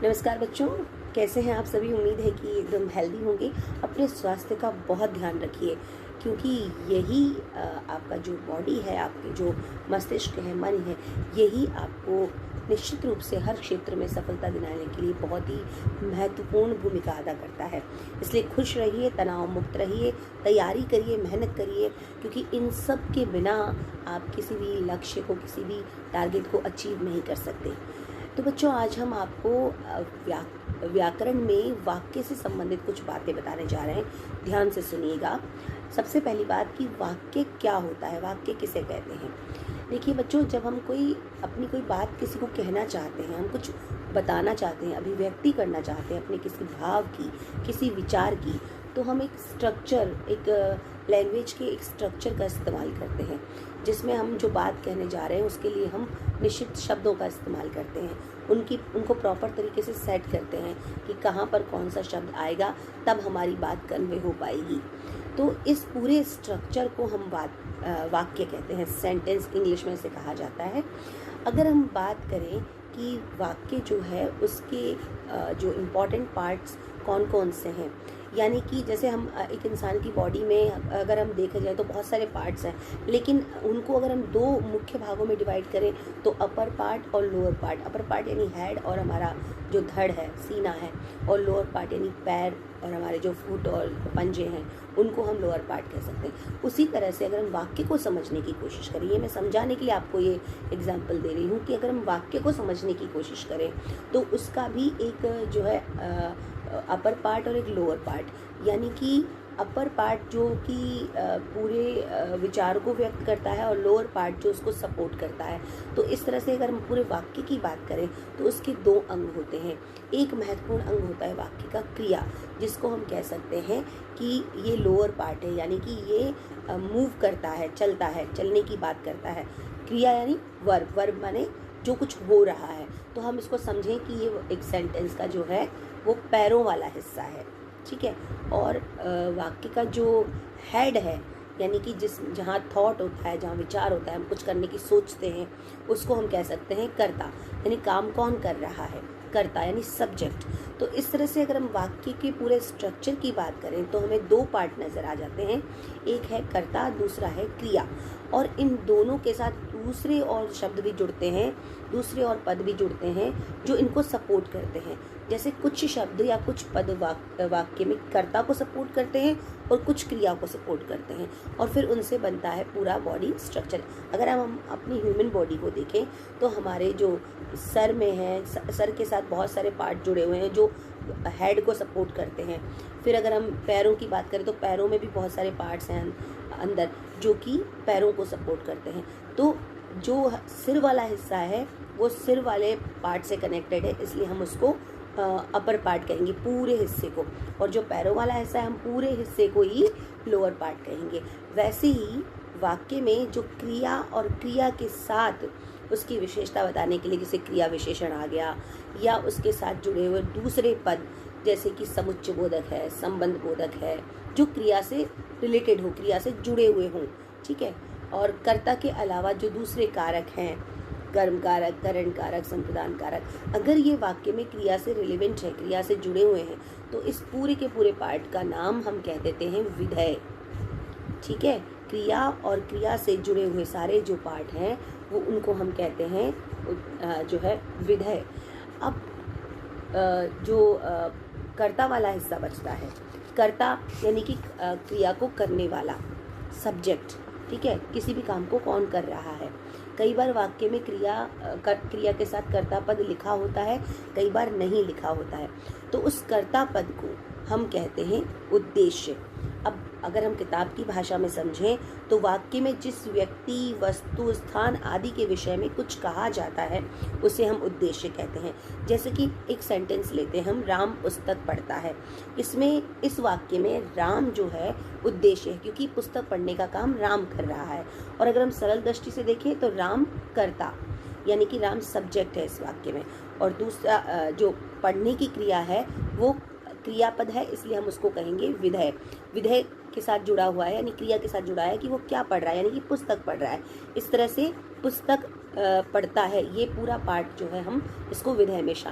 नमस्कार बच्चों, कैसे हैं आप सभी। उम्मीद है कि एकदम हेल्दी होंगे। अपने स्वास्थ्य का बहुत ध्यान रखिए, क्योंकि यही आपका जो बॉडी है, आपके जो मस्तिष्क है, मन है, यही आपको निश्चित रूप से हर क्षेत्र में सफलता दिलाने के लिए बहुत ही महत्वपूर्ण भूमिका अदा करता है। इसलिए खुश रहिए, तनाव मुक्त रहिए, तैयारी करिए, मेहनत करिए, क्योंकि इन सब के बिना आप किसी भी लक्ष्य को, किसी भी टारगेट को अचीव नहीं कर सकते। तो बच्चों, आज हम आपको व्याकरण में वाक्य से संबंधित कुछ बातें बताने जा रहे हैं। ध्यान से सुनिएगा। सबसे पहली बात कि वाक्य क्या होता है, वाक्य किसे कहते हैं। देखिए बच्चों, जब हम अपनी कोई बात किसी को कहना चाहते हैं, हम कुछ बताना चाहते हैं, अभिव्यक्ति करना चाहते हैं अपने किसी भाव की, किसी विचार की, तो हम एक स्ट्रक्चर, एक लैंग्वेज के एक स्ट्रक्चर का इस्तेमाल करते हैं, जिसमें हम जो बात कहने जा रहे हैं उसके लिए हम निश्चित शब्दों का इस्तेमाल करते हैं। उनको प्रॉपर तरीके से सेट करते हैं कि कहाँ पर कौन सा शब्द आएगा, तब हमारी बात कन्वे हो पाएगी। तो इस पूरे स्ट्रक्चर को हम वाक्य कहते हैं। सेंटेंस इंग्लिश में इसे कहा जाता है। अगर हम बात करें कि वाक्य जो है उसके जो इम्पॉर्टेंट पार्ट्स कौन कौन से हैं, यानी कि जैसे हम एक इंसान की बॉडी में अगर हम देखा जाए तो बहुत सारे पार्ट्स हैं, लेकिन उनको अगर हम दो मुख्य भागों में डिवाइड करें तो अपर पार्ट और लोअर पार्ट। अपर पार्ट यानी हेड और हमारा जो धड़ है, सीना है, और लोअर पार्ट यानी पैर और हमारे जो फुट और पंजे हैं, उनको हम लोअर पार्ट कह सकते हैं। उसी तरह से अगर हम वाक्य को समझने की कोशिश करें, ये मैं समझाने के लिए आपको ये एग्जाम्पल दे रही हूँ कि अगर हम वाक्य को समझने की कोशिश करें तो उसका भी एक जो है अपर पार्ट और एक लोअर पार्ट, यानी कि अपर पार्ट जो कि पूरे विचार को व्यक्त करता है और लोअर पार्ट जो उसको सपोर्ट करता है। तो इस तरह से अगर हम पूरे वाक्य की बात करें तो उसके दो अंग होते हैं। एक महत्वपूर्ण अंग होता है वाक्य का क्रिया, जिसको हम कह सकते हैं कि ये लोअर पार्ट है, यानी कि ये मूव करता है, चलता है, चलने की बात करता है। क्रिया यानी वर्ब, वर्ब माने जो कुछ हो रहा है। तो हम इसको समझें कि ये एक सेंटेंस का जो है वो पैरों वाला हिस्सा है, ठीक है। और वाक्य का जो हेड है, यानी कि जहाँ थॉट होता है, जहाँ विचार होता है, हम कुछ करने की सोचते हैं, उसको हम कह सकते हैं कर्ता, यानी काम कौन कर रहा है, कर्ता यानी सब्जेक्ट। तो इस तरह से अगर हम वाक्य के पूरे स्ट्रक्चर की बात करें तो हमें दो पार्ट नज़र आ जाते हैं। एक है कर्ता, दूसरा है क्रिया। और इन दोनों के साथ दूसरे और शब्द भी जुड़ते हैं, दूसरे और पद भी जुड़ते हैं जो इनको सपोर्ट करते हैं। जैसे कुछ शब्द या कुछ पद वाक्य में कर्ता को सपोर्ट करते हैं और कुछ क्रिया को सपोर्ट करते हैं, और फिर उनसे बनता है पूरा बॉडी स्ट्रक्चर। अगर हम अपनी ह्यूमन बॉडी को देखें तो हमारे जो सर में है, सर के साथ बहुत सारे पार्ट जुड़े हुए हैं जो हेड को सपोर्ट करते हैं। फिर अगर हम पैरों की बात करें तो पैरों में भी बहुत सारे पार्ट्स हैं अंदर जो कि पैरों को सपोर्ट करते हैं। तो जो सिर वाला हिस्सा है वो सिर वाले पार्ट से कनेक्टेड है, इसलिए हम उसको अपर पार्ट कहेंगे, पूरे हिस्से को। और जो पैरों वाला हिस्सा है, हम पूरे हिस्से को ही लोअर पार्ट कहेंगे। वैसे ही वाक्य में जो क्रिया और क्रिया के साथ उसकी विशेषता बताने के लिए जैसे क्रिया विशेषण आ गया, या उसके साथ जुड़े हुए दूसरे पद जैसे कि समुच्चय बोधक है, संबंध बोधक है, जो क्रिया से रिलेटेड हो, क्रिया से जुड़े हुए हों, ठीक है। और कर्ता के अलावा जो दूसरे कारक हैं, कर्म कारक, करण कारक, संप्रदान कारक, अगर ये वाक्य में क्रिया से रिलेवेंट है, क्रिया से जुड़े हुए हैं, तो इस पूरे के पूरे पार्ट का नाम हम कह देते हैं विधेय, ठीक है। क्रिया और क्रिया से जुड़े हुए सारे जो पार्ट हैं वो उनको हम कहते हैं जो है विधेय। अब जो कर्ता वाला हिस्सा बचता है, कर्ता यानी कि क्रिया को करने वाला, सब्जेक्ट, ठीक है। किसी भी काम को कौन कर रहा है। कई बार वाक्य में क्रिया के साथ कर्ता पद लिखा होता है, कई बार नहीं लिखा होता है। तो उस कर्ता पद को हम कहते हैं उद्देश्य। अब अगर हम किताब की भाषा में समझें तो वाक्य में जिस व्यक्ति, वस्तु, स्थान आदि के विषय में कुछ कहा जाता है उसे हम उद्देश्य कहते हैं। जैसे कि एक सेंटेंस लेते हैं हम, राम पुस्तक पढ़ता है। इसमें इस वाक्य में राम जो है उद्देश्य है, क्योंकि पुस्तक पढ़ने का काम राम कर रहा है। और अगर हम सरल दृष्टि से देखें तो राम कर्ता, यानी कि राम सब्जेक्ट है इस वाक्य में, और दूसरा जो पढ़ने की क्रिया है वो क्रियापद है, इसलिए हम उसको कहेंगे विधेय। विधेय के साथ जुड़ा हुआ है, यानी क्रिया के साथ जुड़ा है कि वो क्या पढ़ रहा है, यानी कि पुस्तक पढ़ रहा है। इस तरह से पुस्तक पढ़ता है, ये पूरा पार्ट जो है हम इसको विधेय में